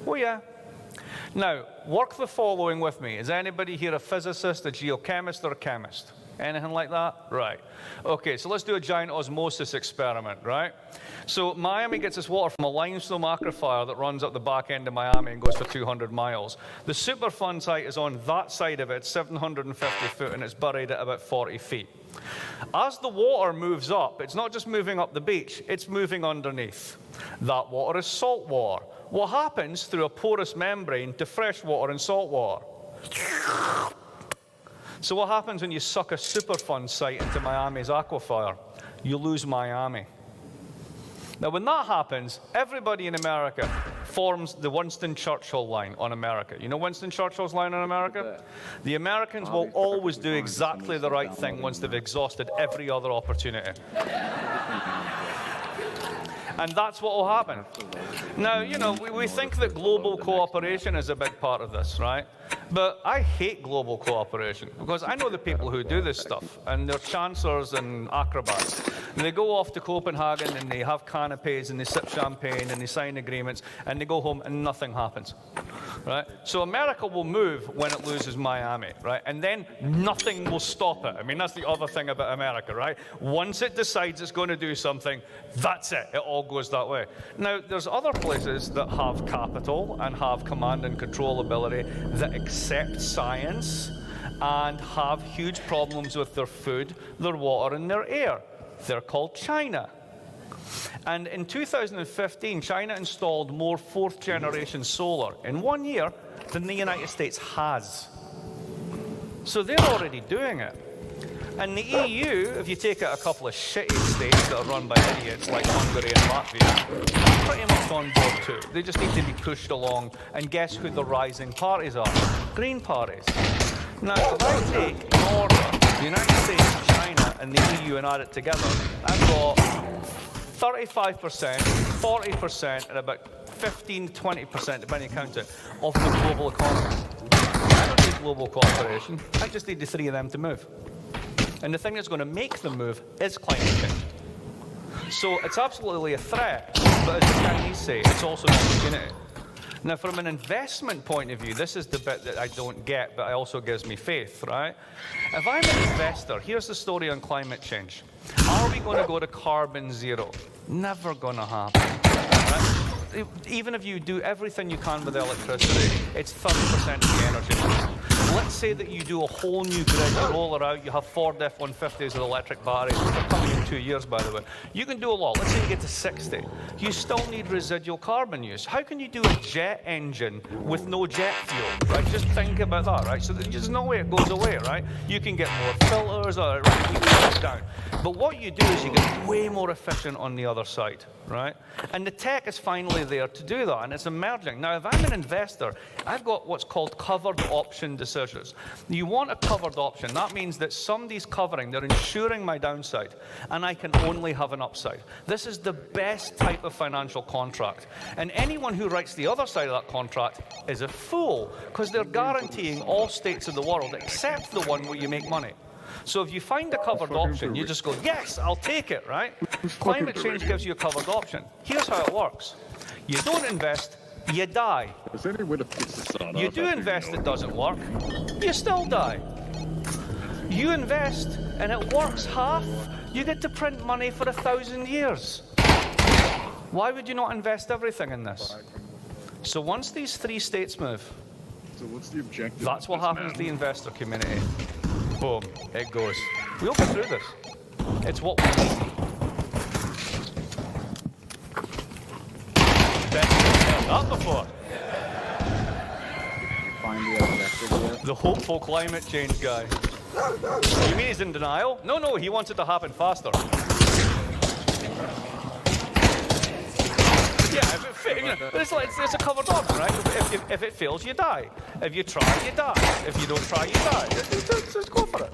Oh, yeah. Now, work the following with me. Is anybody here a physicist, a geochemist, or a chemist? Anything like that? Right. Okay, so let's do a giant osmosis experiment, right? So Miami gets its water from a limestone aquifer that runs up the back end of Miami and goes for 200 miles. The Superfund site is on that side of it, it's 750 foot, and it's buried at about 40 feet. As the water moves up, it's not just moving up the beach, it's moving underneath. That water is salt water. What happens through a porous membrane to fresh water and salt water? So what happens when you suck a Superfund site into Miami's aquifer? You lose Miami. Now, when that happens, everybody in America forms the Winston Churchill line on America. You know Winston Churchill's line on America? The Americans will always do exactly the right thing once they've exhausted every other opportunity. And that's what will happen. Now, you know, we think that global cooperation is a big part of this, right? But I hate global cooperation because I know the people who do this stuff, and they're chancellors and acrobats. And they go off to Copenhagen and they have canapes and they sip champagne and they sign agreements and they go home and nothing happens, right? So America will move when it loses Miami, right? And then nothing will stop it. I mean, that's the other thing about America, right? Once it decides it's going to do something, that's it. It all goes that way. Now, there's other places that have capital and have command and control ability that accept science and have huge problems with their food, their water, and their air. They're called China. And in 2015, China installed more fourth-generation solar in 1 year than the United States has. So they're already doing it. And the EU, if you take out a couple of shitty states that are run by idiots like Hungary and Latvia, pretty much on board too. They just need to be pushed along. And guess who the rising parties are? Green parties. Now, if I take in order the United States, China, and the EU and add it together, I've got 35%, 40%, and about 15, 20%, depending on count it, of the global economy. I don't need global cooperation. I just need the three of them to move. And the thing that's going to make them move is climate change. So it's absolutely a threat, but as the Chinese say, it's also an opportunity. Now, from an investment point of view, this is the bit that I don't get, but it also gives me faith, right? If I'm an investor, here's the story on climate change. Are we going to go to carbon zero? Never going to happen, right? Even if you do everything you can with electricity, it's 30% of the energy. Let's say that you do a whole new grid, you roll it out, you have Ford F-150s with electric batteries. They're coming in 2 years, by the way. You can do a lot. Let's say you get to 60. You still need residual carbon use. How can you do a jet engine with no jet fuel, right? Just think about that, right? So there's no way it goes away, right? You can get more filters, or it really keeps it down. But what you do is you get way more efficient on the other side, right? And the tech is finally there to do that, and it's emerging. Now, if I'm an investor, I've got what's called covered option decisions. You want a covered option. That means that somebody's covering, they're insuring my downside, and I can only have an upside. This is the best type of financial contract. And anyone who writes the other side of that contract is a fool, because they're guaranteeing all states of the world except the one where you make money. So if you find a covered option, you just go, yes, I'll take it, right? Climate change gives you a covered option. Here's how it works. You don't invest, you die. You do invest, it doesn't work, you still die. You invest, and it works half, you get to print money for 1,000 years. Why would you not invest everything in this? So once these three states move, so what's the objective? That's what happens to the investor community. Boom, it goes. We'll get through this. It's what we need. Bet you've heard that before. Find the objective yet? The hopeful climate change guy. You mean he's in denial? No, he wants it to happen faster. Yeah, if it fails, you know, it's a covered option, right? If it fails, you die. If you try, you die. If you don't try, you die. Just go for it.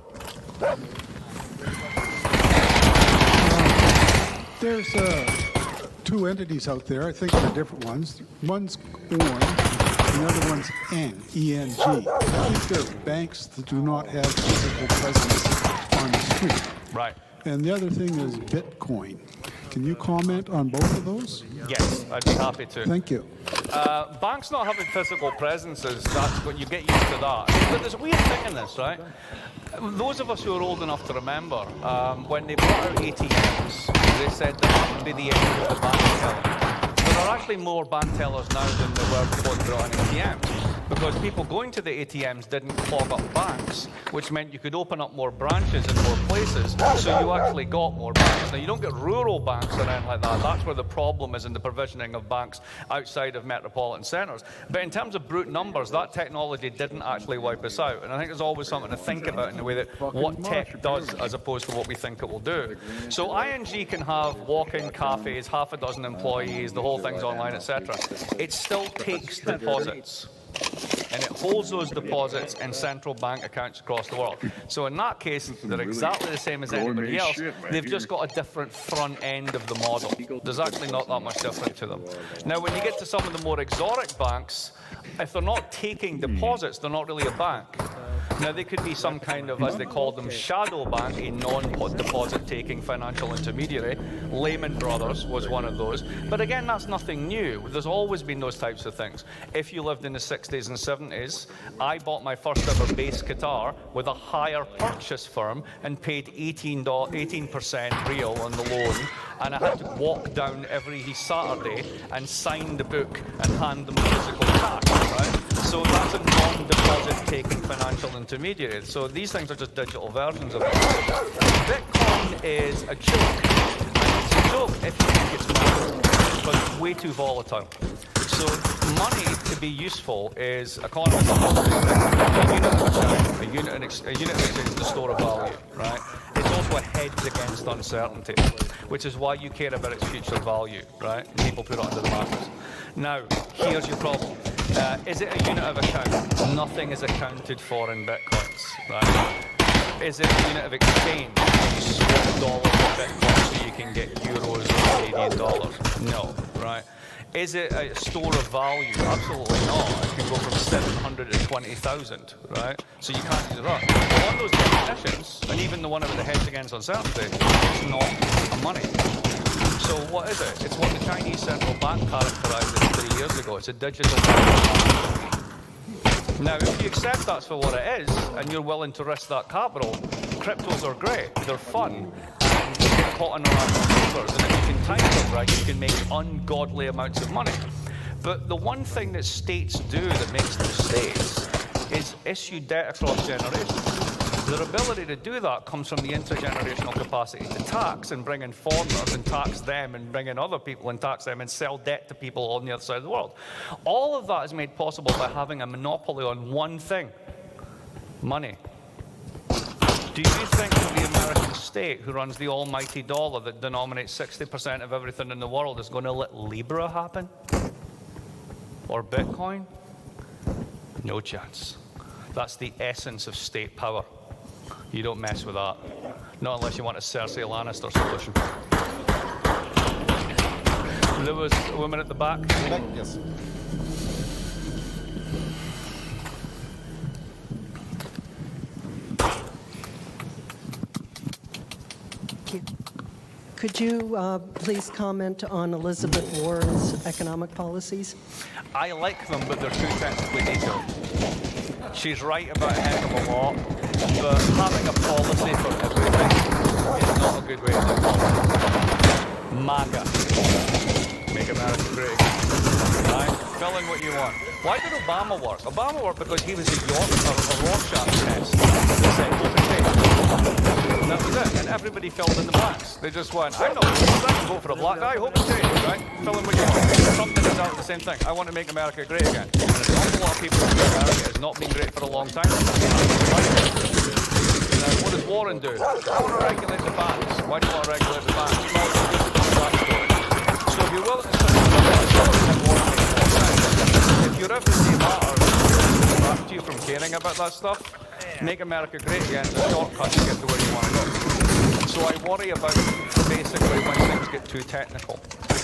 There's two entities out there. I think they're different ones. One's orange, the other one's N, E-N-G. I think they're banks that do not have physical presence on the street. Right. And the other thing is Bitcoin. Can you comment on both of those? Yes, I'd be happy to. Thank you. banks not having physical presences, that's what you get used to that. But there's a weird thing in this, right? Those of us who are old enough to remember, when they brought out ATMs, they said that would be the end of the bank teller. There are actually more bank tellers now than there were before they brought in ATMs. Because people going to the ATMs didn't clog up banks, which meant you could open up more branches in more places, so you actually got more banks. Now, you don't get rural banks or anything like that. That's where the problem is in the provisioning of banks outside of metropolitan centres. But in terms of brute numbers, that technology didn't actually wipe us out. And I think there's always something to think about in the way that what tech does as opposed to what we think it will do. So ING can have walk-in cafes, half a dozen employees, the whole thing's online, etc. It still takes deposits. And it holds those deposits in central bank accounts across the world. So in that case, they're exactly the same as anybody else. They've just got a different front end of the model. There's actually not that much different to them. Now, when you get to some of the more exotic banks, if they're not taking deposits, they're not really a bank. Now, they could be some kind of, as they call them, shadow bank, a non-deposit-taking financial intermediary. Lehman Brothers was one of those. But again, that's nothing new. There's always been those types of things. If you lived in the 60s and 70s, I bought my first ever bass guitar with a hire purchase firm and paid 18% real on the loan. And I had to walk down every Saturday and sign the book and hand them physical cash, right? So that's a non-deposit taking financial intermediary. So these things are just digital versions of it. Bitcoin is a joke. And it's a joke if you think it's money, but it's way too volatile. So money, to be useful, is economists a unit of account, a unit of exchange is the store of value, right? It's also a hedge against uncertainty, which is why you care about its future value, right? People put it under the mattress. Now, here's your problem. Is it a unit of account? Nothing is accounted for in bitcoins, right? Is it a unit of exchange? You swap dollars for bitcoin so you can get euros or Canadian dollars? No, right? Is it a store of value? Absolutely not. It can go from 700 to 20,000, right? So you can't use that. But on those definitions, and even the one about the hedge against uncertainty, it's not a money. So what is it? It's what the Chinese central bank characterized it 3 years ago. It's a digital money. Now, if you accept that's for what it is, and you're willing to risk that capital, cryptos are great. They're fun. Caught in around fingers, and if you can time them right, you can make ungodly amounts of money. But the one thing that states do that makes them states is issue debt across generations. Their ability to do that comes from the intergenerational capacity to tax and bring in foreigners and tax them and bring in other people and tax them and sell debt to people on the other side of the world. All of that is made possible by having a monopoly on one thing: money. Do you think that the American state, who runs the almighty dollar that denominates 60% of everything in the world, is going to let Libra happen? Or Bitcoin? No chance. That's the essence of state power. You don't mess with that. Not unless you want a Cersei Lannister solution. There was a woman at the back. Yes. Could you please comment on Elizabeth Warren's economic policies? I like them, but they're too technically detailed. She's right about a heck of a lot, but having a policy for everything is not a good way to do it. MAGA. Make America great again. Right? Fill in what you want. Why did Obama work? Obama worked because he was a Rorschach test that said open trade. And that was it. And everybody filled in the blanks. They just went, I'm not I can vote for a black guy, open trade, right? Fill in what you want. Something is out the same thing. I want to make America great again. And there's an awful lot of people who think America has not been great for a long time. Now, what does Warren do? I want to regulate the banks. Why do you want to regulate the banks? Well, it's just a contract story. So if you're willing to sit in the Warren makes more sense. If your everyday matters distract you from caring about that stuff, make America great again is a shortcut to get to where you want to go. So I worry about basically when things get too technical. In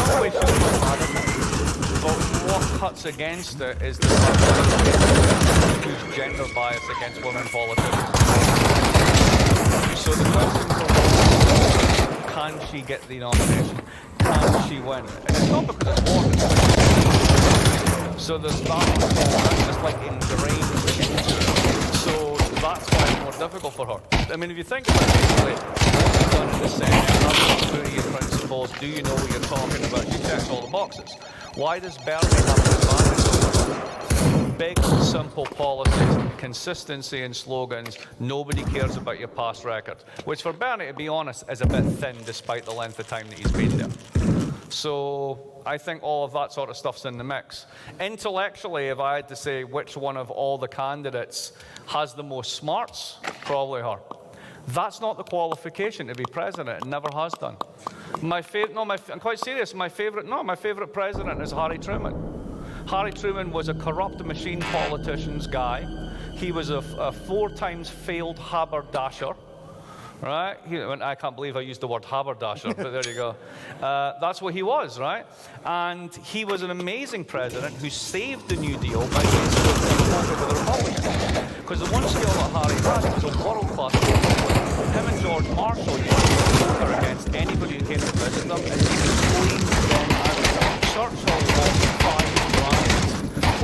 some ways, she's not bad at it. But what cuts against it is the fact that there's a huge gender bias against women politicians. So the question for her is, can she get the nomination? Can she she win? It's not because it's war. So there's that that's just like ingrained into it. So that's why it's more difficult for her. I mean, if you think about it, basically, what you've done in the Senate, have your principles, do you know what you're talking about? You check all the boxes. Why does Bernie have an advantage over her? Big, simple policies, consistency in slogans, nobody cares about your past record. Which for Bernie, to be honest, is a bit thin despite the length of time that he's been there. So I think all of that sort of stuff's in the mix. Intellectually, if I had to say which one of all the candidates has the most smarts, probably her. That's not the qualification to be president. It never has done. I'm quite serious. My favorite president is Harry Truman. Harry Truman was a corrupt machine politician's guy. He was a 4 times failed haberdasher. Right? I can't believe I used the word haberdasher, but there you go. That's what he was, right? And he was an amazing president who saved the New Deal by being with the Republicans. Because the one skill that Harry had was a world-class politician. Him and George Marshall used to poker against anybody who came to visit them, and he would clean them out. Churchill lost 5 rounds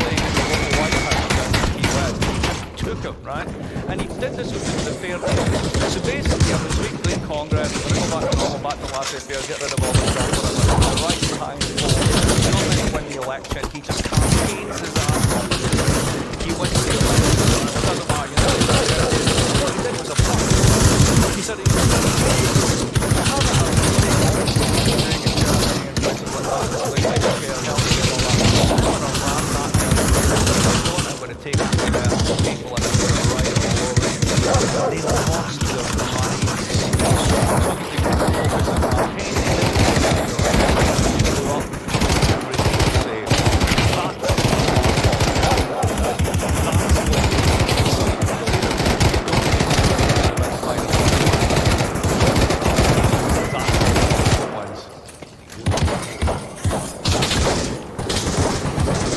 playing in the local White House against Key West. He just took him, right? And he did this with the fair deal. So basically, I'm weekly in Congress, I'm going to go back to normal, back to laissez-faire, get rid of all the stuff, whatever. Right behind the poll. He's not going to win the election. He just campaigns his ass off. He wins the election. It doesn't matter, you know. What he did was a fuck. He said I'm going to take it to the people and I'm going to write it all over. They lost their money. Focus on campaigning. Go up. Everything saved.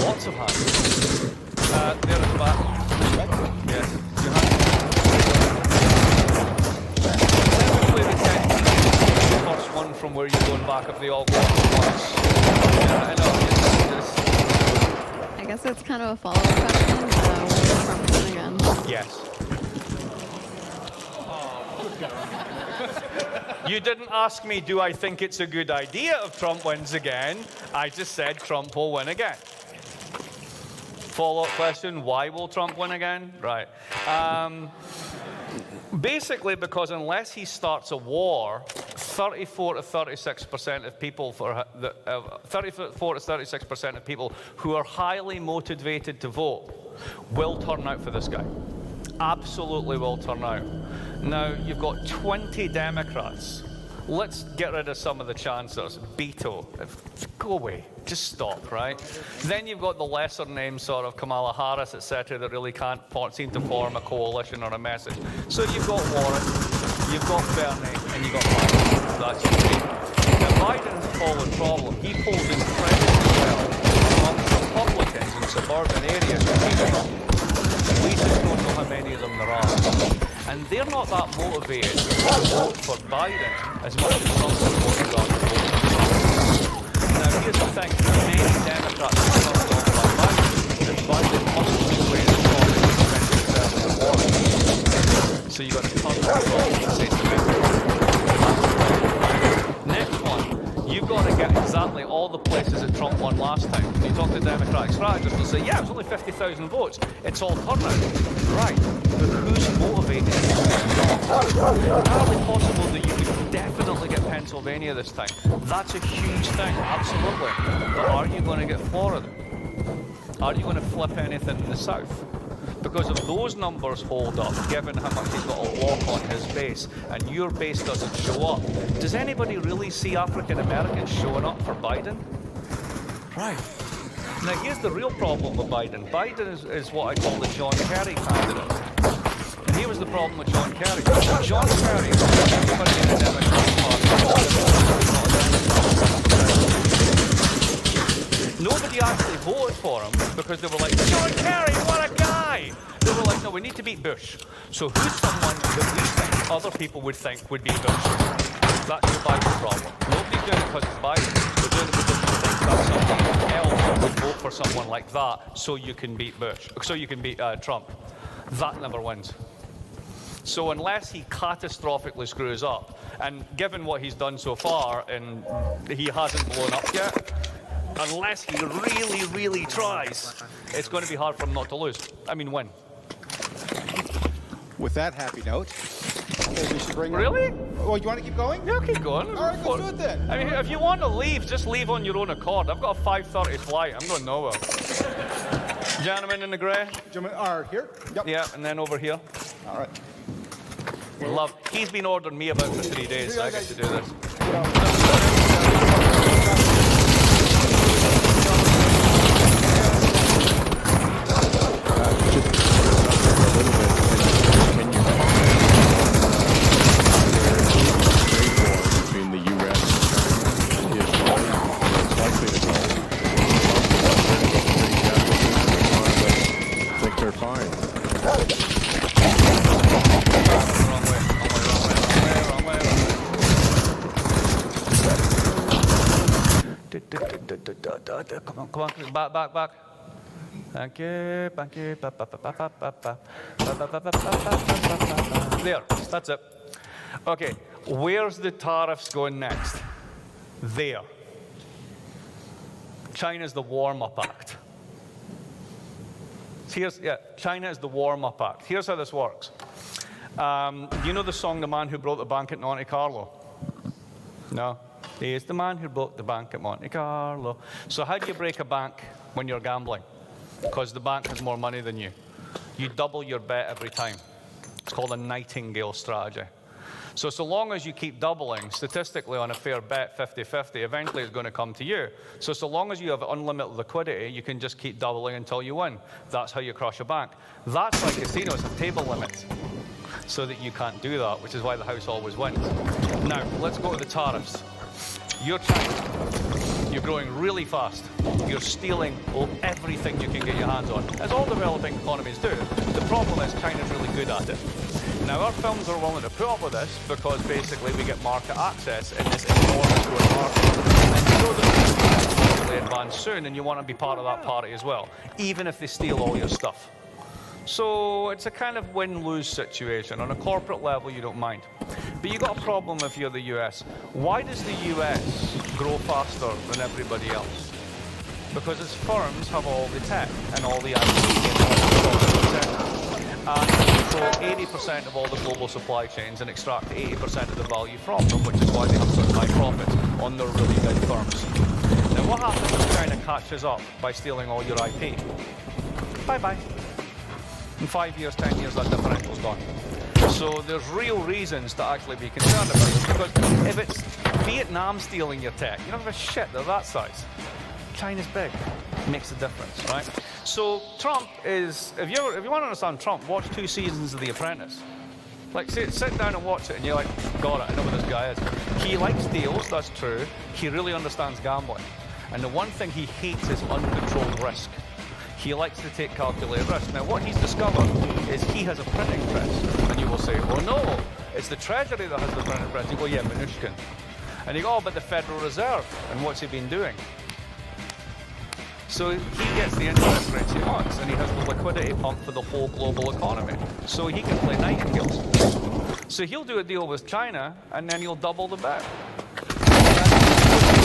Lots of hands. There at the back. Yes. You have typically the 10 the first one from where you're going back if they all go up at once. Yeah, I know. I guess it's kind of a follow-up question. Will Trump win again? Yes. You didn't ask me, do I think it's a good idea if Trump wins again? I just said Trump will win again. Follow-up question, why will Trump win again? Right. Basically because unless he starts a war, 34 to 36% of people 34 to 36% of people who are highly motivated to vote will turn out for this guy. Absolutely will turn out. Now, you've got 20 Democrats. Let's get rid of some of the chancellors. Beto. Go away. Just stop, right? Then you've got the lesser names, sort of Kamala Harris, etc., that really can't seem to form a coalition or a message. So you've got Warren, you've got Bernie, and you've got Biden. That's your team. Now, Biden's a fallen problem. He polls incredibly well among Republicans in suburban areas. We just don't know how many of them there are. And they're not that motivated to vote for Biden as much as some supporters are to vote for Trump. Now, here's the thing. Many Democrats are turned off by Biden, and Biden must persuade the Republicans to Warren. So you've got to turn them off and say to them. Next one. You've got to get exactly all the places that Trump won last time. When you talk to Democratic strategists, they'll say, yeah, it was only 50,000 votes. It's all turnout. Right. But who's motivated? Entirely possible that you could definitely get Pennsylvania this time. That's a huge thing, absolutely. But are you going to get Florida? Are you going to flip anything in the South? Because if those numbers hold up, given how much he's got a lock on his base, and your base doesn't show up, does anybody really see African Americans showing up for Biden? Right. Now, here's the real problem with Biden. Biden is what I call the John Kerry candidate. And here was the problem with John Kerry. John Kerry, everybody in the Democratic Party, nobody actually voted for him because they were like, John Kerry, what a guy! They were like, no, we need to beat Bush. So who's someone that we think other people would think would beat Bush? That's your Biden problem. Nobody's doing it because it's Biden. They're doing it someone like that so you can beat Trump. That never wins. So unless he catastrophically screws up, and given what he's done so far, and he hasn't blown up yet, unless he really, really tries, it's going to be hard for him not to lose. I mean, win. With that happy note, maybe we should bring. Really? Oh, you want to keep going? Yeah, keep going. All right, let's do it then. I mean, if you want to leave, just leave on your own accord. I've got a 5:30 flight. I'm going nowhere. Gentleman in the grey. Gentlemen are here. Yep. Yeah, and then over here. All right. Love. He's been ordering me about for 3 days, so I get to do this. Between the U.S. and China is it's likely to go. I think they're fine. Come on, back. Thank you. There, that's it. Okay, where's the tariffs going next? There. China's the warm-up act. China is the warm-up act. Here's how this works. You know the song, The Man Who Broke the Bank at Monte Carlo? No? He is the man who broke the bank at Monte Carlo. So how do you break a bank when you're gambling? Because the bank has more money than you. You double your bet every time. It's called a nightingale strategy. So long as you keep doubling, statistically on a fair bet, 50-50, eventually it's going to come to you. So long as you have unlimited liquidity, you can just keep doubling until you win. That's how you crush a bank. That's why casinos have table limits, so that you can't do that, which is why the house always wins. Now, let's go to the tariffs. You're China. You're growing really fast. You're stealing everything you can get your hands on, as all developing economies do. The problem is China's really good at it. Now, our films are willing to put up with this because basically we get market access in this enormous growing market. And you know that they're advanced soon, and you want to be part of that party as well, even if they steal all your stuff. So it's a kind of win-lose situation. On a corporate level, you don't mind. But you've got a problem if you're the US. Why does the US grow faster than everybody else? Because its firms have all the tech and all the IP and all the products, and control 80% of all the global supply chains and extract 80% of the value from them, which is why they have such high profits on their really big firms. Now, what happens if China catches up by stealing all your IP? Bye-bye. In 5 years, 10 years, that differential's gone. So there's real reasons to actually be concerned about this, because if it's Vietnam stealing your tech, you don't give a shit, they're that size. China's big. It makes a difference, right? So Trump is, if you want to understand Trump, watch 2 seasons of The Apprentice. Like, sit down and watch it, and you're like, got it, I know what this guy is. He likes deals, that's true. He really understands gambling. And the one thing he hates is uncontrolled risk. He likes to take calculated risk. Now, what he's discovered is he has a printing press. And you will say, oh no, it's the Treasury that has the printing press. You go, yeah, Minushkin. And you go, oh, but the Federal Reserve. And what's he been doing? So he gets the interest rates he wants, and he has the liquidity pump for the whole global economy. So he can play nightingales. So he'll do a deal with China, and then he'll double the bet.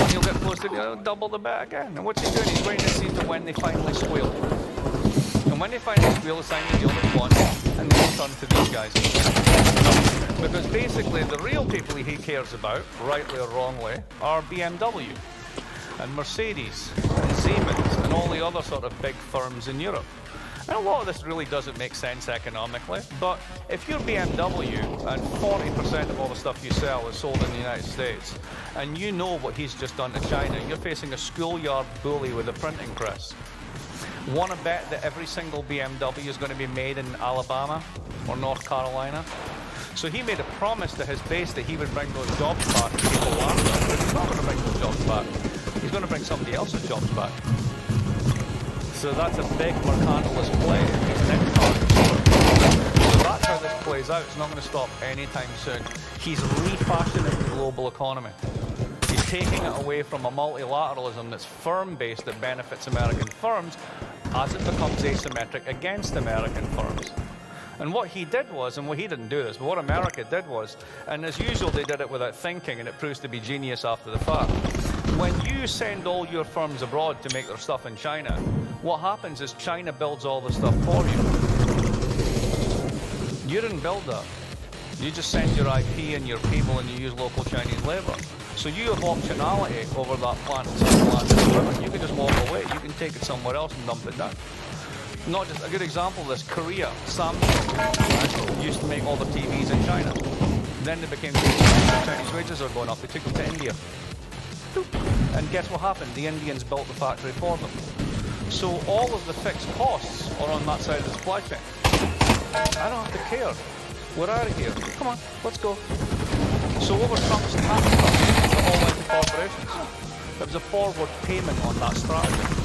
And he'll get close to double the bet again. And what's he doing? He's waiting to see to when they finally squeal. And when they finally squeal, they sign the deal with one, and then he'll turn to these guys. Because basically, the real people he cares about, rightly or wrongly, are BMW, and Mercedes, and Siemens, and all the other sort of big firms in Europe. And a lot of this really doesn't make sense economically, but if you're BMW and 40% of all the stuff you sell is sold in the United States, and you know what he's just done to China, you're facing a schoolyard bully with a printing press. Want to bet that every single BMW is going to be made in Alabama or North Carolina? So he made a promise to his base that he would bring those jobs back to people laughing, but he's not going to bring those jobs back. He's going to bring somebody else's jobs back. So that's a big mercantilist play. So that's how this plays out. It's not going to stop anytime soon. He's refashioning the global economy. He's taking it away from a multilateralism that's firm-based that benefits American firms as it becomes asymmetric against American firms. And what he did was, and he didn't do this, but what America did was, and as usual they did it without thinking, and it proves to be genius after the fact. When you send all your firms abroad to make their stuff in China, what happens is China builds all the stuff for you. You didn't build that. You just send your IP and your people and you use local Chinese labor. So you have optionality over that plant. You can just walk away. You can take it somewhere else and dump it down. Not just a good example of this, Korea, Samsung used to make all the TVs in China. Then they became Chinese wages are going up. They took them to India. And guess what happened? The Indians built the factory for them. So all of the fixed costs are on that side of the supply chain. I don't have to care. We're out of here. Come on, let's go. So over Trump's tax cuts, it all went to corporations. There was a forward payment on that strategy.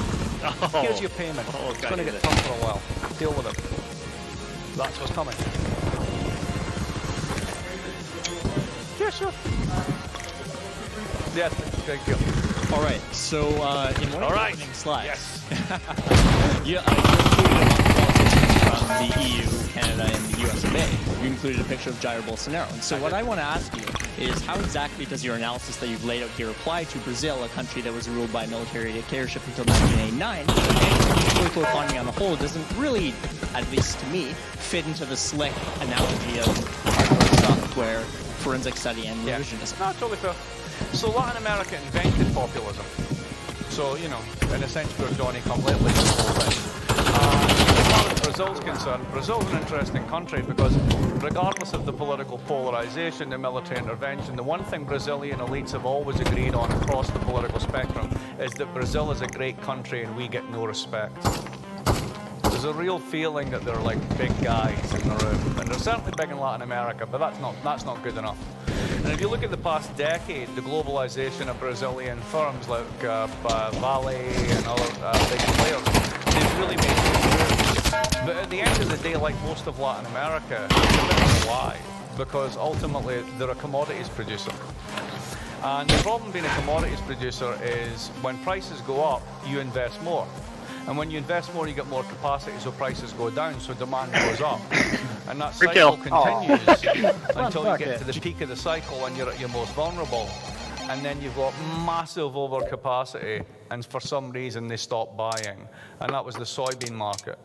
Here's your payment. It's going to get tough for a while. Deal with it. That's what's coming. Yeah, sure. Yes, thank you. All right. So in one of the opening slides, you included from the EU, Canada, and the US of A. You included a picture of Jair Bolsonaro. And so what I want to ask you is, how exactly does your analysis that you've laid out here apply to Brazil, a country that was ruled by military dictatorship until 1989, and the political economy on the whole doesn't really, at least to me, fit into the slick analogy of hardware, software, forensic study, and revisionism? No, totally fair. So Latin America invented populism. So, you know, in a sense, we're Johnny-come-lately. As far as Brazil's concerned, Brazil's an interesting country because regardless of the political polarization, the military intervention, the one thing Brazilian elites have always agreed on across the political spectrum is that Brazil is a great country and we get no respect. There's a real feeling that they're like big guys in the room. And they're certainly big in Latin America, but that's not good enough. And if you look at the past decade, the globalization of Brazilian firms like Vale and other big players, they've really made good moves. But at the end of the day, like most of Latin America, it's a bit of a lie, because ultimately they're a commodities producer. And the problem being a commodities producer is when prices go up, you invest more. And when you invest more, you get more capacity, so prices go down, so demand goes up. And that cycle continues until you get to the peak of the cycle when you're at your most vulnerable. And then you've got massive overcapacity, and for some reason they stopped buying. And that was the soybean market.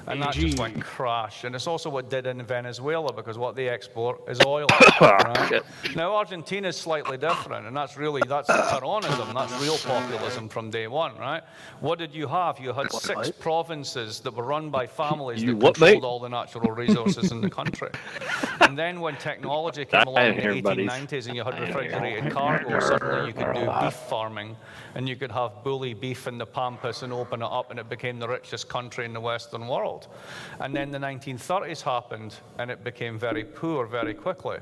And that just went crash. And it's also what did in Venezuela, because what they export is oil. Right? Now, Argentina is slightly different, and that's Peronism, that's real populism from day one, right? What did you have? You had 6 provinces that were run by families that controlled all the natural resources in the country. And then when technology came along in the 1890s and you had refrigerated cargo, suddenly you could do beef farming, and you could have bully beef in the Pampas and open it up, and it became the richest country in the Western world. And then the 1930s happened, and it became very poor very quickly.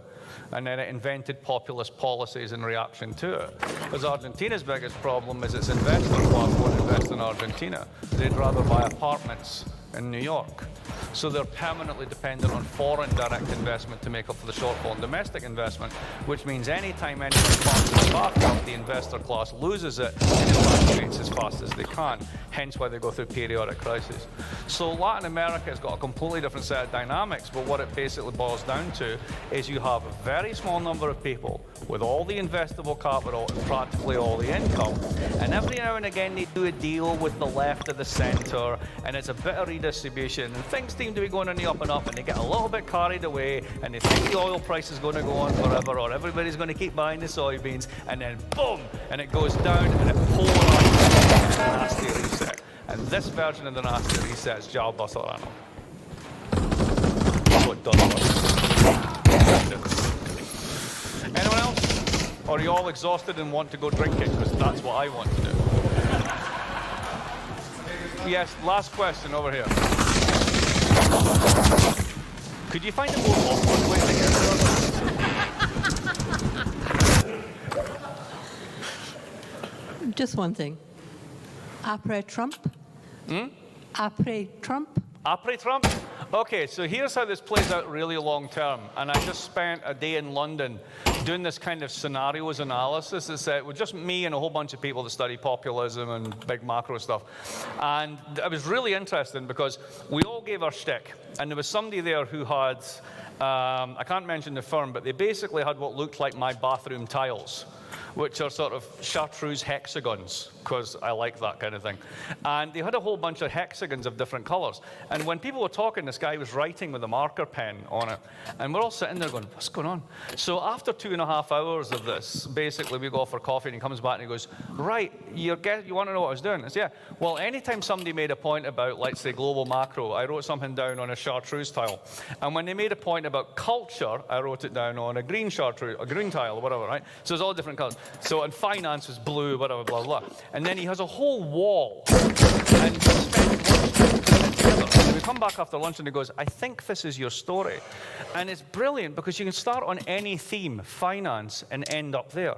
And then it invented populist policies in reaction to it. Because Argentina's biggest problem is its investor class won't invest in Argentina. They'd rather buy apartments in New York. So they're permanently dependent on foreign direct investment to make up for the shortfall in domestic investment, which means anytime anyone funds the backdrop, the investor class loses it and evacuates as fast as they can, hence why they go through periodic crises. So Latin America has got a completely different set of dynamics, but what it basically boils down to is you have a very small number of people with all the investable capital and practically all the income, and every now and again they do a deal with the left or the centre, and it's a bit of redistribution, and things seem to be going on the up and up, and they get a little bit carried away, and they think the oil price is going to go on forever, or everybody's going to keep buying the soybeans, and then boom, and it goes down, and it polarizes the nasty reset. And this version of the nasty reset is Jair Bolsonaro. That's what does it. Anyone else? Or are you all exhausted and want to go drinking? Because that's what I want to do. Yes, last question over here. Could you find a more awkward way to get Just one thing. Après Trump? Après Trump? Après Trump? Okay, so here's how this plays out really long term. And I just spent a day in London doing this kind of scenarios analysis. It's with just me and a whole bunch of people that study populism and big macro stuff. And it was really interesting because we all gave our shtick. And there was somebody there who had, I can't mention the firm, but they basically had what looked like my bathroom tiles, which are sort of chartreuse hexagons, because I like that kind of thing. And they had a whole bunch of hexagons of different colors. And when people were talking, this guy was writing with a marker pen on it. And we're all sitting there going, what's going on? So after 2.5 hours of this, basically we go off for coffee and he comes back and he goes, right, you want to know what I was doing? I said, yeah. Well, anytime somebody made a point about, let's say, global macro, I wrote something down on a chartreuse tile. And when they made a point about culture, I wrote it down on a green chartreuse, a green tile or whatever, right? So it's all different colors. So, and finance was blue, whatever, blah, blah, blah. And then he has a whole wall. And we come back after lunch and he goes, I think this is your story. And it's brilliant because you can start on any theme, finance, and end up there.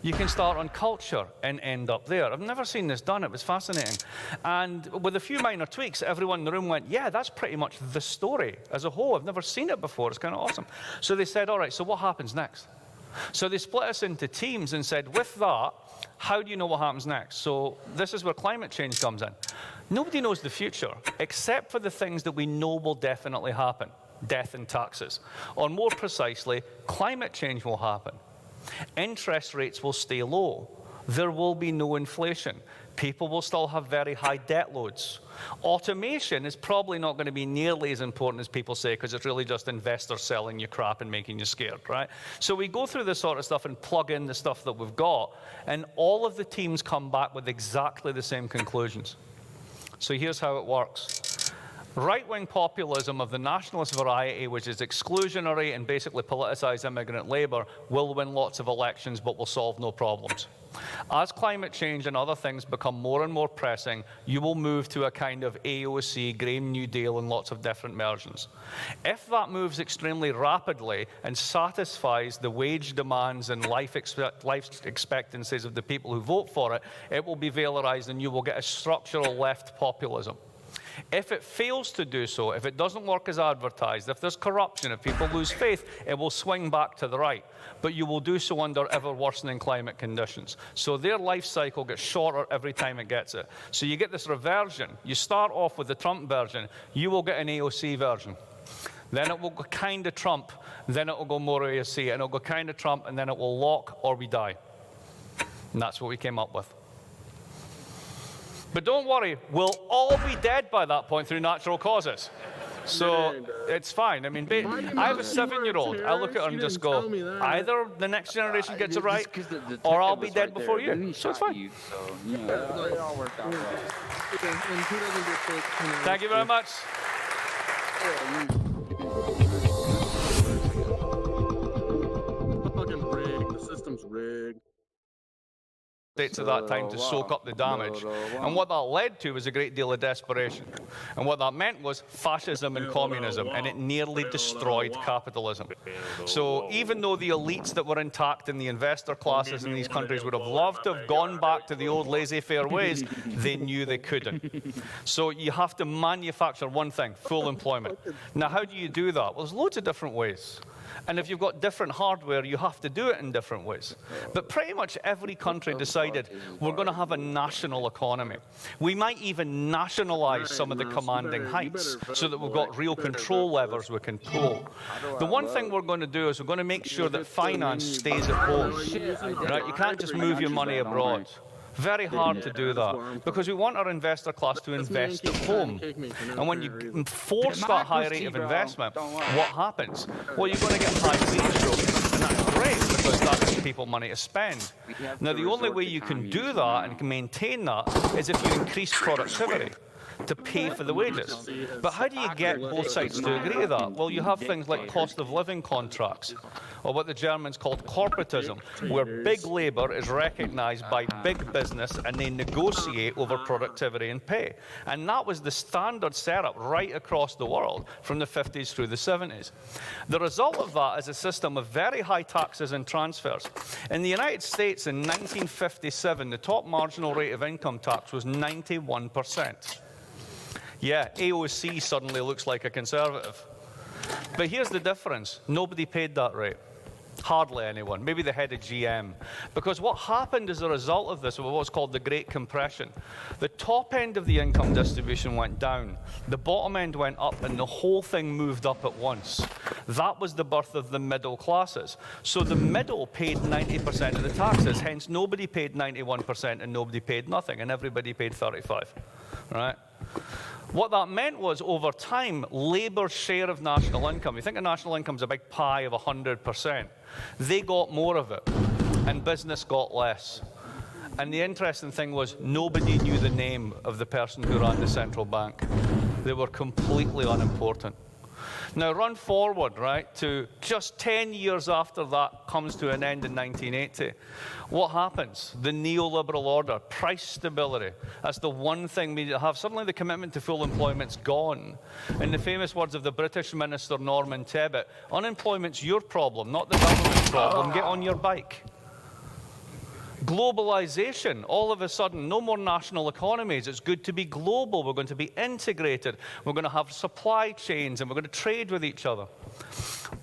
You can start on culture and end up there. I've never seen this done. It was fascinating. And with a few minor tweaks, everyone in the room went, yeah, that's pretty much the story as a whole. I've never seen it before. It's kind of awesome. So they said, all right, so what happens next? So they split us into teams and said, with that, how do you know what happens next? So this is where climate change comes in. Nobody knows the future, except for the things that we know will definitely happen. Death and taxes. Or more precisely, climate change will happen. Interest rates will stay low. There will be no inflation. People will still have very high debt loads. Automation is probably not going to be nearly as important as people say because it's really just investors selling you crap and making you scared, right? So we go through this sort of stuff and plug in the stuff that we've got, and all of the teams come back with exactly the same conclusions. So here's how it works. Right-wing populism of the nationalist variety, which is exclusionary and basically politicized immigrant labor, will win lots of elections but will solve no problems. As climate change and other things become more and more pressing, you will move to a kind of AOC, Green New Deal, and lots of different versions. If that moves extremely rapidly and satisfies the wage demands and life expectancies of the people who vote for it, it will be valorized and you will get a structural left populism. If it fails to do so, if it doesn't work as advertised, if there's corruption, if people lose faith, it will swing back to the right. But you will do so under ever worsening climate conditions. So their life cycle gets shorter every time it gets it. So you get this reversion. You start off with the Trump version. You will get an AOC version. Then it will go kind of Trump. Then it will go more AOC. And it will go kind of Trump. And then it will lock or we die. And that's what we came up with. But don't worry, we'll all be dead by that point through natural causes. So it's fine. I mean, I have a 7-year-old. I look at her and just go, either the next generation gets it right, or I'll be dead before you. So it's fine. It all worked out well. Thank you very much. Fucking rigged. The system's rigged. States at that time to soak up the damage. And what that led to was a great deal of desperation. And what that meant was fascism and communism, and it nearly destroyed capitalism. So even though the elites that were intact in the investor classes in these countries would have loved to have gone back to the old laissez-faire ways, they knew they couldn't. So you have to manufacture one thing, full employment. Now, how do you do that? Well, there's loads of different ways. And if you've got different hardware, you have to do it in different ways. But pretty much every country decided we're going to have a national economy. We might even nationalize some of the commanding heights so that we've got real control levers we can pull. The one thing we're going to do is we're going to make sure that finance stays at home. Right? You can't just move your money abroad. Very hard to do that because we want our investor class to invest at home. And when you force that high rate of investment, what happens? Well, you're going to get high wage growth. And that's great because that gives people money to spend. Now, the only way you can do that and can maintain that is if you increase productivity to pay for the wages. But how do you get both sides to agree to that? Well, you have things like cost of living contracts, or what the Germans called corporatism, where big labor is recognized by big business and they negotiate over productivity and pay. And that was the standard setup right across the world from the 50s through the 70s. The result of that is a system of very high taxes and transfers. In the United States in 1957, the top marginal rate of income tax was 91%. Yeah, AOC suddenly looks like a conservative. But here's the difference. Nobody paid that rate. Hardly anyone, maybe the head of GM. Because what happened as a result of this was what's called the Great Compression. The top end of the income distribution went down, the bottom end went up, and the whole thing moved up at once. That was the birth of the middle classes. So the middle paid 90% of the taxes, hence nobody paid 91% and nobody paid nothing, and everybody paid 35, right? What that meant was, over time, Labour's share of national income, you think of national income as a big pie of 100%, they got more of it, and business got less. And the interesting thing was, nobody knew the name of the person who ran the central bank. They were completely unimportant. Now run forward, right, to just 10 years after that comes to an end in 1980. What happens? The neoliberal order, price stability. That's the one thing we need to have. Suddenly the commitment to full employment's gone. In the famous words of the British minister Norman Tebbit, unemployment's your problem, not the government's problem. Get on your bike. Globalization, all of a sudden, no more national economies. It's good to be global. We're going to be integrated. We're going to have supply chains, and we're going to trade with each other.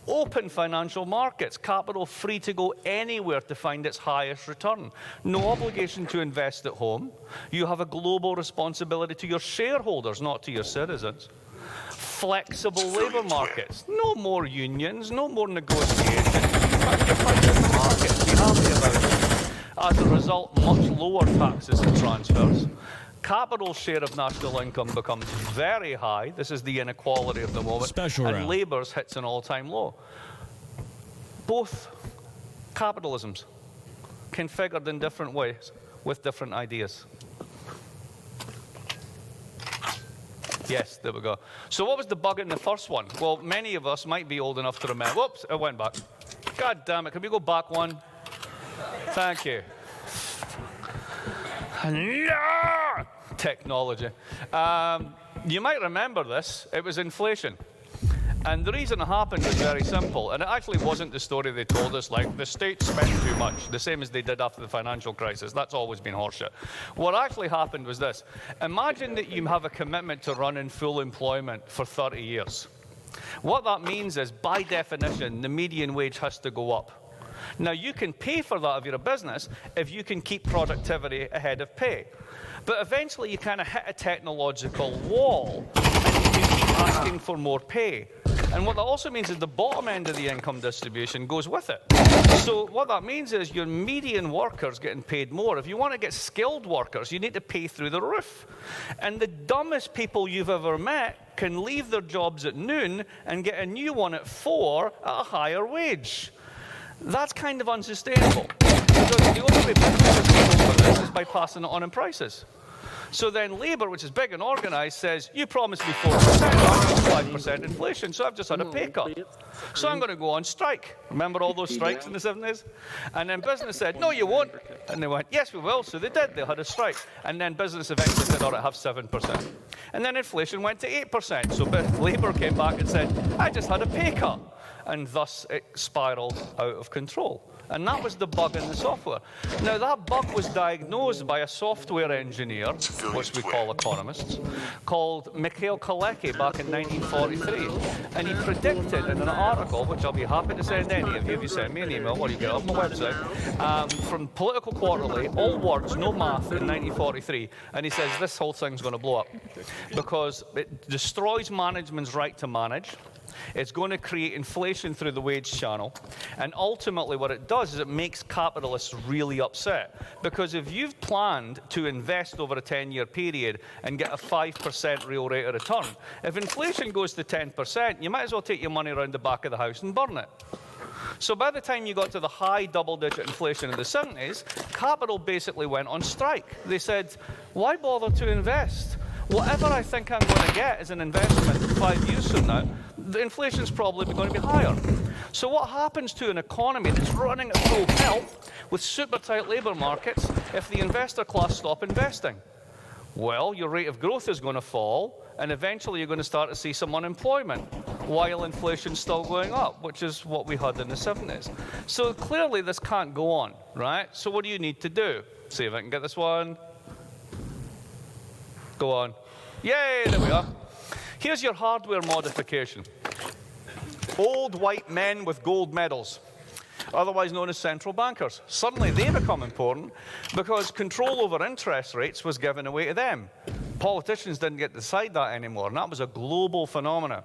Open financial markets, capital free to go anywhere to find its highest return. No obligation to invest at home. You have a global responsibility to your shareholders, not to your citizens. Flexible labor markets. No more unions, no more negotiations. You find in the market. Be happy about it. As a result, much lower taxes and transfers. Capital's share of national income becomes very high. This is the inequality of the moment. Special and round. Labour's hits an all-time low. Both capitalisms configured in different ways with different ideas. Yes, there we go. So what was the bug in the first one? Well, many of us might be old enough to remember. Whoops, it went back. God damn it, can we go back one? Thank you. No! Technology. You might remember this. It was inflation. And the reason it happened was very simple. And it actually wasn't the story they told us, like the state spent too much, the same as they did after the financial crisis. That's always been horseshit. What actually happened was this. Imagine that you have a commitment to run in full employment for 30 years. What that means is, by definition, the median wage has to go up. Now, you can pay for that if you're a business if you can keep productivity ahead of pay. But eventually, you kind of hit a technological wall, and you keep asking for more pay. And what that also means is the bottom end of the income distribution goes with it. So what that means is your median worker's getting paid more. If you want to get skilled workers, you need to pay through the roof. And the dumbest people you've ever met can leave their jobs at noon and get a new one at 4 at a higher wage. That's kind of unsustainable, because the only way businesses can go for this is by passing it on in prices. So then Labour, which is big and organised, says, you promised me 4%, I'm 5% inflation, so I've just had a pay cut. So I'm going to go on strike. Remember all those strikes in the 70s? And then business said, no, you won't. And they went, yes, we will. So they did. They had a strike. And then business eventually said, all right, have 7%. And then inflation went to 8%. So Labour came back and said, I just had a pay cut. And thus it spiraled out of control. And that was the bug in the software. Now, that bug was diagnosed by a software engineer, which we call economists, called Mikhail Kalecki back in 1943. And he predicted in an article, which I'll be happy to send any of you if you send me an email or you get it off my website, from Political Quarterly, all words, no math, in 1943. And he says this whole thing's going to blow up because it destroys management's right to manage. It's going to create inflation through the wage channel. And ultimately what it does is it makes capitalists really upset. Because if you've planned to invest over a 10-year period and get a 5% real rate of return, if inflation goes to 10%, you might as well take your money around the back of the house and burn it. So by the time you got to the high double-digit inflation in the 70s, capital basically went on strike. They said, why bother to invest? Whatever I think I'm going to get as an investment 5 years from now, the inflation's probably going to be higher. So what happens to an economy that's running at full pelt with super tight labour markets if the investor class stop investing? Well, your rate of growth is going to fall, and eventually you're going to start to see some unemployment while inflation's still going up, which is what we had in the 70s. So clearly this can't go on, right? So what do you need to do? See if I can get this one. Go on. Yay, there we are. Here's your hardware modification. Old white men with gold medals, otherwise known as central bankers. Suddenly they become important because control over interest rates was given away to them. Politicians didn't get to decide that anymore, and that was a global phenomenon.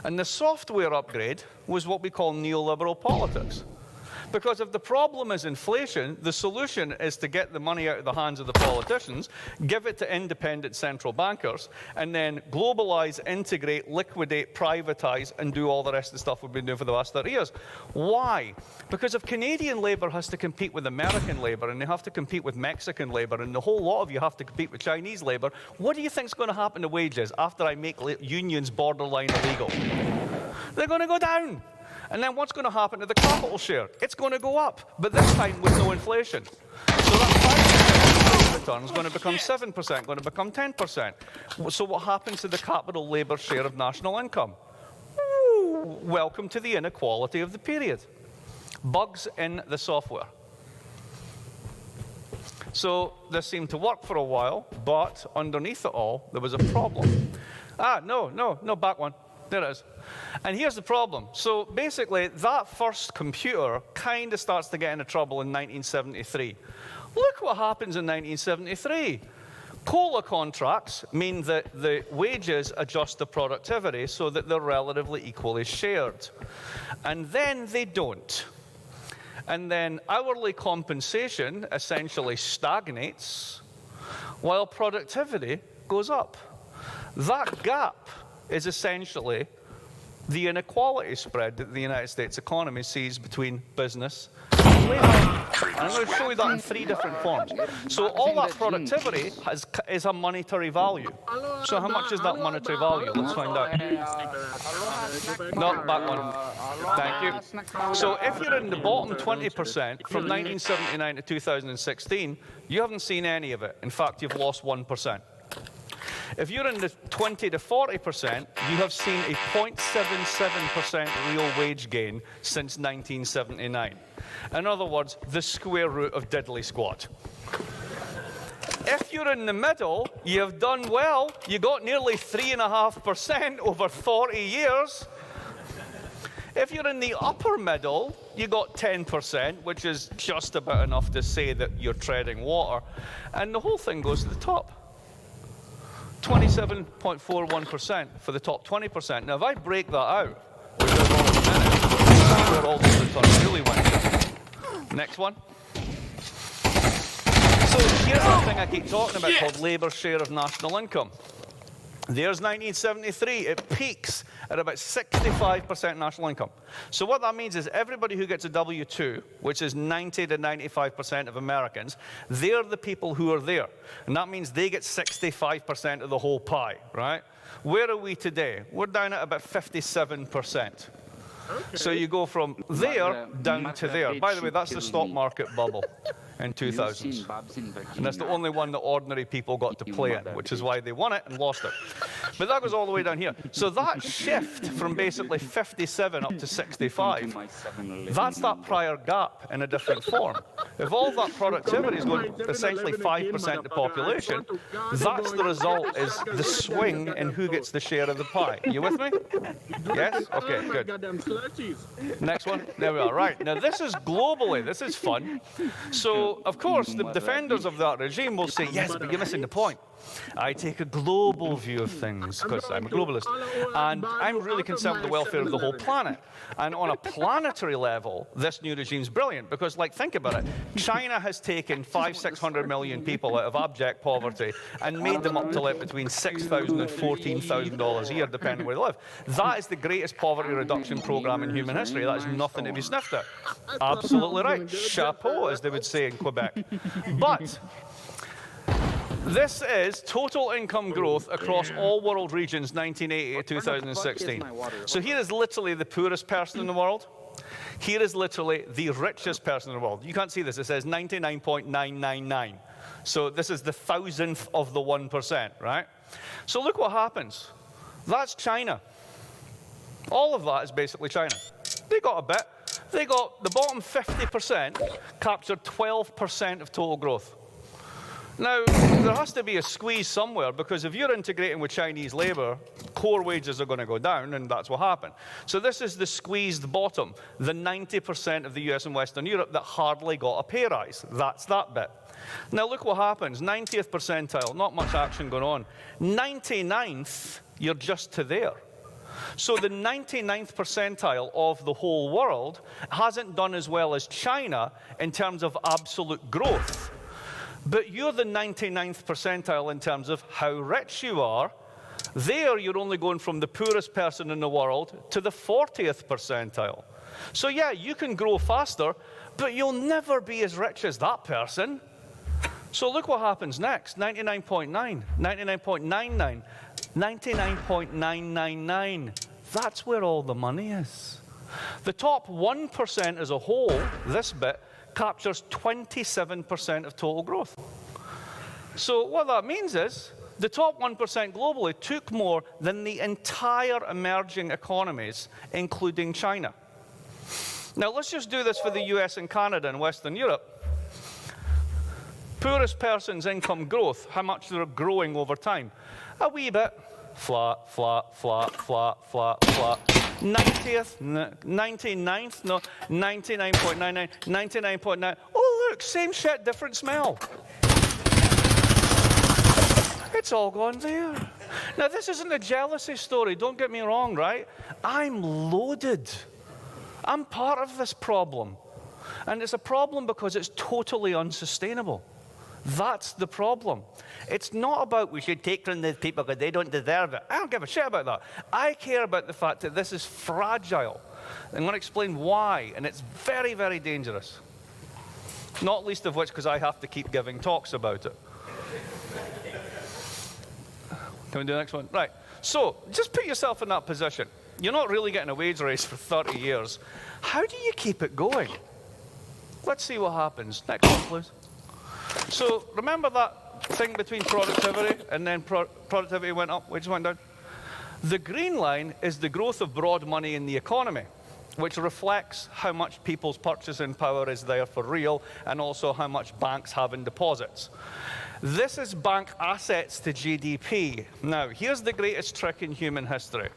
And the software upgrade was what we call neoliberal politics. Because if the problem is inflation, the solution is to get the money out of the hands of the politicians, give it to independent central bankers, and then globalize, integrate, liquidate, privatize, and do all the rest of the stuff we've been doing for the last 30 years. Why? Because if Canadian labor has to compete with American labor, and they have to compete with Mexican labor, and the whole lot of you have to compete with Chinese labor, what do you think is going to happen to wages after I make unions borderline illegal? They're going to go down. And then what's going to happen to the capital share? It's going to go up, but this time with no inflation. So that 5% return is going to become 7%, going to become 10%. So what happens to the capital labor share of national income? Ooh, welcome to the inequality of the period. Bugs in the software. So this seemed to work for a while, but underneath it all, there was a problem. No, back one. There it is. And here's the problem. So basically, that first computer kind of starts to get into trouble in 1973. Look what happens in 1973. COLA contracts mean that the wages adjust the productivity so that they're relatively equally shared. And then they don't. And then hourly compensation essentially stagnates while productivity goes up. That gap is essentially the inequality spread that the United States economy sees between business and labor. And I'm going to show you that in 3 different forms. So all that productivity is a monetary value. So how much is that monetary value? Let's find out. No, back one. Thank you. So if you're in the bottom 20% from 1979 to 2016, you haven't seen any of it. In fact, you've lost 1%. If you're in the 20 to 40%, you have seen a 0.77% real wage gain since 1979. In other words, the square root of diddly squat. If you're in the middle, you have done well. You got nearly 3.5% over 40 years. If you're in the upper middle, you got 10%, which is just about enough to say that you're treading water. And the whole thing goes to the top. 27.41% for the top 20%. Now, if I break that out, which I will in a minute, see where all those returns really went. Next one. So here's the thing I keep talking about called labour share of national income. There's 1973. It peaks at about 65% national income. So what that means is everybody who gets a W-2, which is 90 to 95% of Americans, they're the people who are there. And that means they get 65% of the whole pie, right? Where are we today? We're down at about 57%. Okay. So you go from there down to there. By the way, that's the stock market bubble in 2000s. And that's the only one that ordinary people got to play in, which is why they won it and lost it. But that goes all the way down here. So that shift from basically 57 up to 65, that's that prior gap in a different form. If all that productivity is going essentially 5% of the population, that's the result, is the swing in who gets the share of the pie. You with me? Yes? Okay, good. Next one. There we are. Right. Now, this is globally. This is fun. So, of course, the defenders of that regime will say, yes, but you're missing the point. I take a global view of things because I'm a globalist. And I'm really concerned with the welfare of the whole planet. And on a planetary level, this new regime's brilliant because, like, think about it. China has taken 500-600 million people out of abject poverty and made them up to live between $6,000 and $14,000 a year, depending where they live. That is the greatest poverty reduction program in human history. That is nothing to be sniffed at. Absolutely right. Chapeau, as they would say in Quebec. But this is total income growth across all world regions, 1980 to 2016. So here is literally the poorest person in the world. Here is literally the richest person in the world. You can't see this. It says 99.999. So this is the 1,000th of the 1%, right? So look what happens. That's China. All of that is basically China. They got a bit. They got the bottom 50% captured 12% of total growth. Now, there has to be a squeeze somewhere, because if you're integrating with Chinese labor, core wages are going to go down, and that's what happened. So this is the squeezed bottom, the 90% of the US and Western Europe that hardly got a pay rise. That's that bit. Now, look what happens. 90th percentile, not much action going on. 99th, you're just to there. So the 99th percentile of the whole world hasn't done as well as China in terms of absolute growth. But you're the 99th percentile in terms of how rich you are. There, you're only going from the poorest person in the world to the 40th percentile. So yeah, you can grow faster, but you'll never be as rich as that person. So look what happens next. 99.9, 99.99, 99.999. That's where all the money is. The top 1% as a whole, this bit, captures 27% of total growth. So what that means is the top 1% globally took more than the entire emerging economies, including China. Now let's just do this for the US and Canada and Western Europe. Poorest person's income growth, how much they're growing over time. A wee bit. Flat, flat, flat, flat, flat, flat. 90th, 99th, no, 99.99, 99.9. Oh, look, same shit, different smell. It's all gone there. Now, this isn't a jealousy story, don't get me wrong, right? I'm loaded. I'm part of this problem. And it's a problem because it's totally unsustainable. That's the problem. It's not about we should take from these people because they don't deserve it. I don't give a shit about that. I care about the fact that this is fragile. I'm going to explain why, and it's very, very dangerous. Not least of which because I have to keep giving talks about it. Can we do the next one? Right. So, just put yourself in that position. You're not really getting a wage raise for 30 years. How do you keep it going? Let's see what happens. Next one, please. So remember that thing between productivity and then productivity went up, wages went down? The green line is the growth of broad money in the economy, which reflects how much people's purchasing power is there for real and also how much banks have in deposits. This is bank assets to GDP. Now, here's the greatest trick in human history.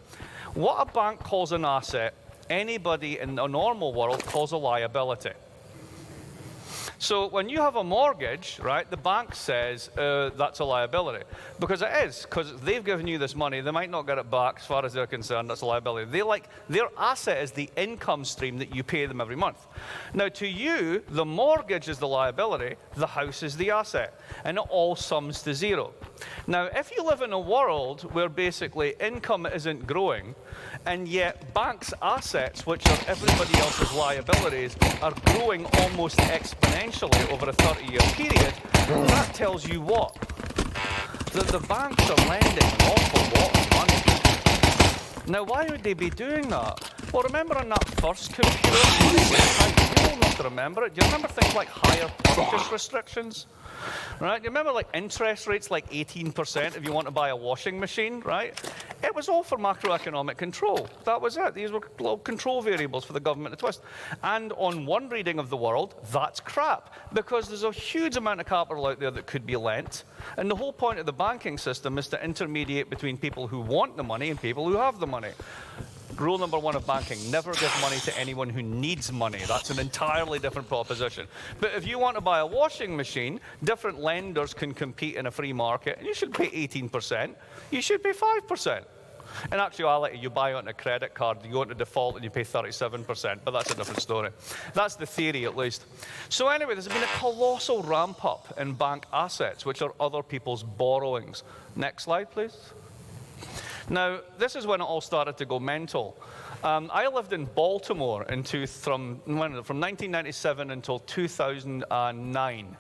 What a bank calls an asset, anybody in a normal world calls a liability. So when you have a mortgage, right, the bank says that's a liability. Because it is, because they've given you this money, they might not get it back as far as they're concerned, that's a liability. Their asset is the income stream that you pay them every month. Now to you, the mortgage is the liability, the house is the asset, and it all sums to zero. Now if you live in a world where basically income isn't growing, and yet banks' assets, which are everybody else's liabilities, are growing almost exponentially over a 30-year period, that tells you what? That the banks are lending an awful lot of money. Now, why would they be doing that? Well, remember on that first computer, you all have to remember it. Do you remember things like higher purchase restrictions? Right? You remember like interest rates like 18% if you want to buy a washing machine, right? It was all for macroeconomic control. That was it. These were little control variables for the government to twist. And on one reading of the world, that's crap, because there's a huge amount of capital out there that could be lent. And the whole point of the banking system is to intermediate between people who want the money and people who have the money. Rule number one of banking, never give money to anyone who needs money. That's an entirely different proposition. But if you want to buy a washing machine, different lenders can compete in a free market, and you should pay 18%. You should pay 5%. In actuality, you buy on a credit card, you go into default, and you pay 37%, but that's a different story. That's the theory, at least. So anyway, there's been a colossal ramp up in bank assets, which are other people's borrowings. Next slide, please. Now, this is when it all started to go mental. I lived in Baltimore from 1997 until 2009.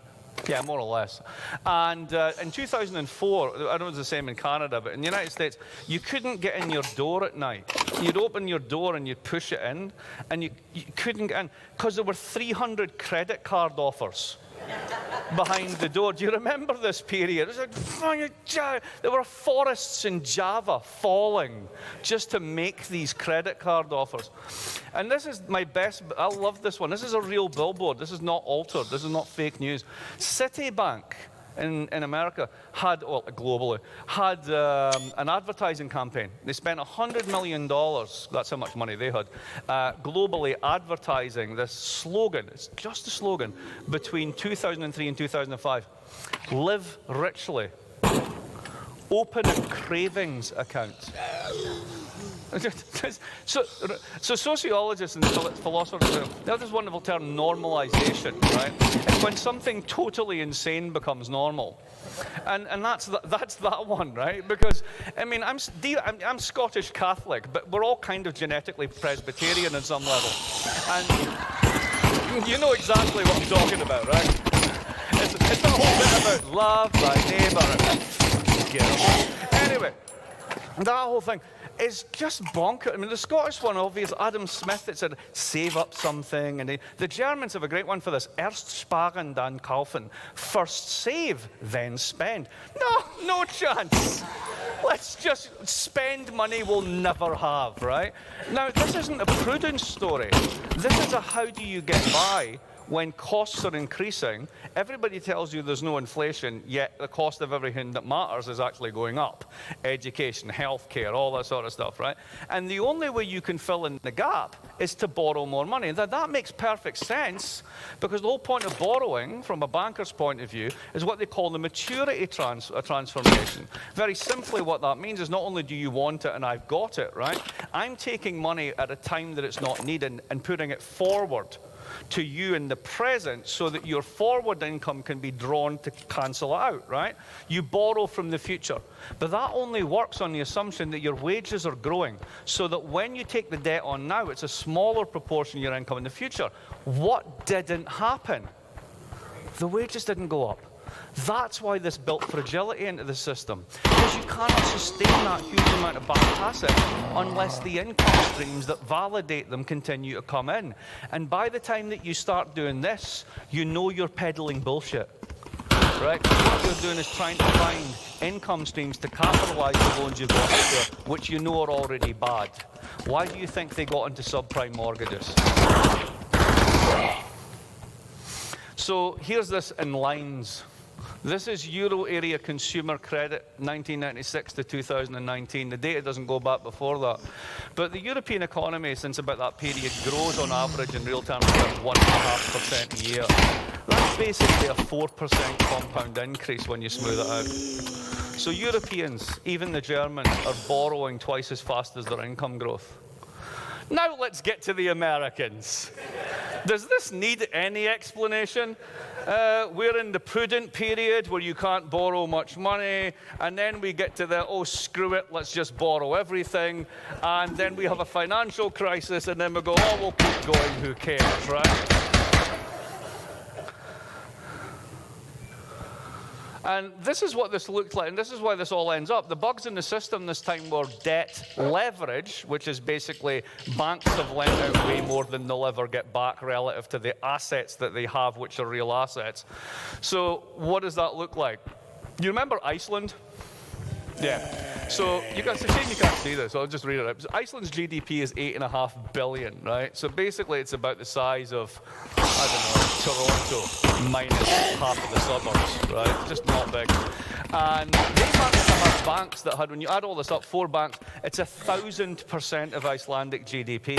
Yeah, more or less. And in 2004, I don't know if it's the same in Canada, but in the United States, you couldn't get in your door at night. You'd open your door and you'd push it in, and you couldn't get in because there were 300 credit card offers behind the door. Do you remember this period? It was like, there were forests in Java falling just to make these credit card offers. And this is my best, I love this one. This is a real billboard. This is not altered. This is not fake news. Citibank in America had, well, globally, had an advertising campaign. They spent $100 million, that's how much money they had, globally advertising this slogan, it's just a slogan, between 2003 and 2005. Live richly. Open a cravings account. So sociologists and philosophers, they have this wonderful term, normalization, right? It's when something totally insane becomes normal. And that's that one, right? Because, I mean, I'm Scottish Catholic, but we're all kind of genetically Presbyterian on some level. And you know exactly what I'm talking about, right? It's the whole bit about love thy neighbour. Anyway, that whole thing is just bonkers. I mean, the Scottish one, obviously, Adam Smith, it said, save up something. And the Germans have a great one for this. Erst sparen, dann kaufen. First save, then spend. No chance. Let's just spend money we'll never have, right? Now, this isn't a prudence story. This is a how do you get by when costs are increasing. Everybody tells you there's no inflation, yet the cost of everything that matters is actually going up. Education, healthcare, all that sort of stuff, right? And the only way you can fill in the gap is to borrow more money. Now, that makes perfect sense, because the whole point of borrowing, from a banker's point of view, is what they call the maturity transformation. Very simply, what that means is not only do you want it and I've got it, right? I'm taking money at a time that it's not needed and putting it forward to you in the present so that your forward income can be drawn to cancel it out, right? You borrow from the future. But that only works on the assumption that your wages are growing, so that when you take the debt on now, it's a smaller proportion of your income in the future. What didn't happen? The wages didn't go up. That's why this built fragility into the system, because you cannot sustain that huge amount of bank assets unless the income streams that validate them continue to come in. And by the time that you start doing this, you know you're peddling bullshit, right? What you're doing is trying to find income streams to capitalize the loans you've got out there, which you know are already bad. Why do you think they got into subprime mortgages? So here's this in lines. This is Euro area consumer credit, 1996 to 2019. The data doesn't go back before that. But the European economy, since about that period, grows on average in real terms about 1.5% a year. That's basically a 4% compound increase when you smooth it out. So Europeans, even the Germans, are borrowing twice as fast as their income growth. Now let's get to the Americans. Does this need any explanation? We're in the prudent period where you can't borrow much money, and then we get to the, oh, screw it, let's just borrow everything, and then we have a financial crisis, and then we go, oh, we'll keep going, who cares, right? And this is what this looked like, and this is why this all ends up. The bugs in the system this time were debt leverage, which is basically banks have lent out way more than they'll ever get back relative to the assets that they have, which are real assets. So what does that look like? You remember Iceland? Yeah. So it's a shame you can't see this, so I'll just read it out. Iceland's GDP is $8.5 billion, right? So basically it's about the size of, I don't know, Toronto minus half of the suburbs, right? Just not big. And they managed to have banks that had, when you add all this up, 4 banks, it's 1,000% of Icelandic GDP.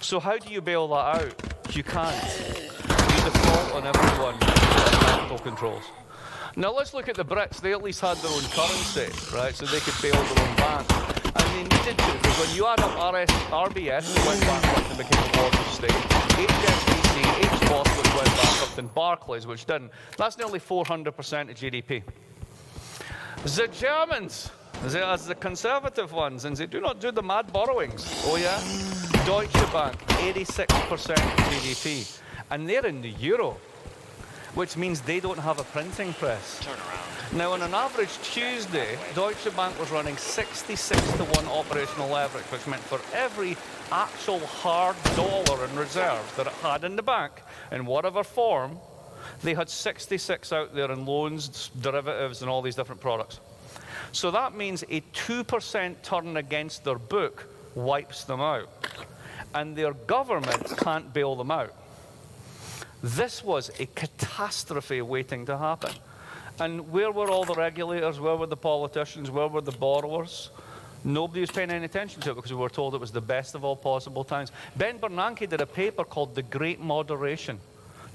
So how do you bail that out? You can't. You default on everyone with capital controls. Now let's look at the Brits. They at least had their own currency, right? So they could bail their own bank. And they needed to, because when you add up RBS, they went bankrupt and became a water state. HSBC, HBOS, which went bankrupt, and Barclays, which didn't. That's nearly 400% of GDP. The Germans, as the conservative ones, and they do not do the mad borrowings. Oh yeah? Deutsche Bank, 86% of GDP. And they're in the euro, which means they don't have a printing press. Turn around. Now, on an average Tuesday, Deutsche Bank was running 66-to-1 operational leverage, which meant for every actual hard dollar in reserve that it had in the bank, in whatever form, they had 66 out there in loans, derivatives, and all these different products. So that means a 2% turn against their book wipes them out. And their government can't bail them out. This was a catastrophe waiting to happen. And where were all the regulators? Where were the politicians? Where were the borrowers? Nobody was paying any attention to it because we were told it was the best of all possible times. Ben Bernanke did a paper called The Great Moderation,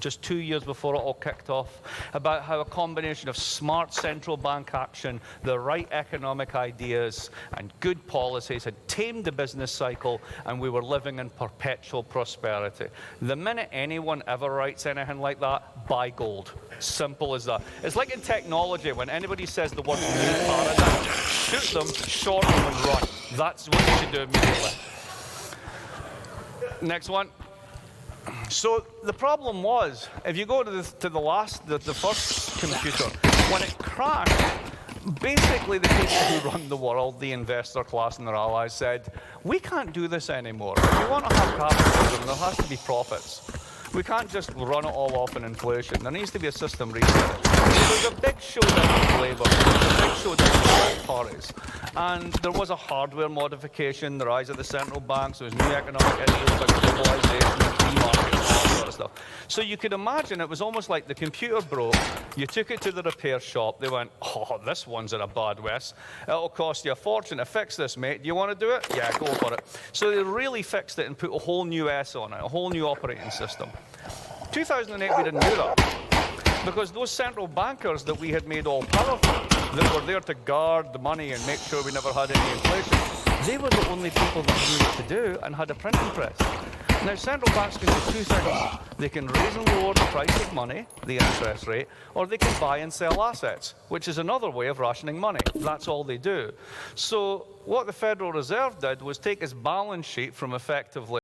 just 2 years before it all kicked off, about how a combination of smart central bank action, the right economic ideas, and good policies had tamed the business cycle, and we were living in perpetual prosperity. The minute anyone ever writes anything like that, buy gold. Simple as that. It's like in technology, when anybody says the word new paradigm, shoot them, short them, and run. That's what you should do immediately. Next one. So the problem was, if you go to the first computer, when it crashed, basically the people who run the world, the investor class and their allies, said, we can't do this anymore. If we want to have capitalism, there has to be profits. We can't just run it all off in inflation. There needs to be a system reset. There was a big showdown with Labour. There was a big showdown with Tories. And there was a hardware modification, the rise of the central banks, there was new economic issues like globalization, free market, all that sort of stuff. So you could imagine it was almost like the computer broke, you took it to the repair shop, they went, oh, this one's in a bad mess. It'll cost you a fortune to fix this, mate. Do you want to do it? Yeah, go for it. So they really fixed it and put a whole new S on it, a whole new operating system. 2008, we didn't do that. Because those central bankers that we had made all powerful, that were there to guard the money and make sure we never had any inflation, they were the only people that knew what to do and had a printing press. Now, central banks can do two things. They can raise and lower the price of money, the interest rate, or they can buy and sell assets, which is another way of rationing money. That's all they do. So what the Federal Reserve did was take its balance sheet from effectively